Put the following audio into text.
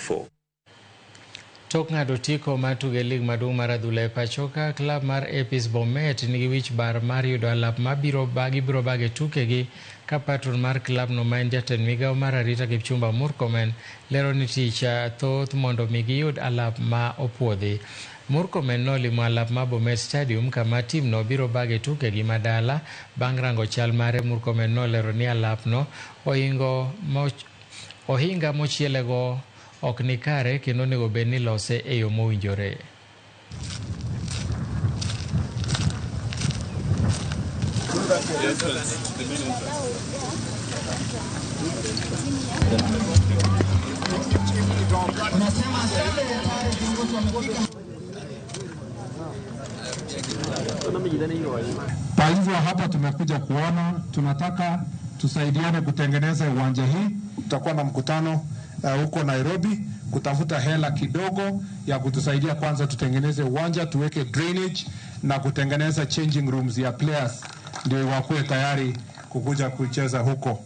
2024. Tok ng'ado tiko mar tuge lig maduong' mar adhula e pachoka, klab mar APS Bomet nigi wich bar mar yudo alap mabiro bage tukegi ka patron mar klabno ma en jatend migao mar arita Kipchumba Murkomen lero ni tich thoth mondo mi giyud alap ma opuodhi. Murkomen nolimo alap ma Bomet Stadium kama timno biro bage tukegi madala. Bang' rango chal mare, Murkomen nolero ni alapno ohinga mochielego ok ni kare kendo onego bed ni lose e yo mowinjore. Kwa hivyo hapa tumekuja kuona, tunataka tusaidiane kutengeneza uwanja hii. Tutakuwa na mkutano huko Nairobi kutafuta hela kidogo ya kutusaidia kwanza tutengeneze uwanja, tuweke drainage na kutengeneza changing rooms ya players ndio wakuwe tayari kukuja kucheza huko.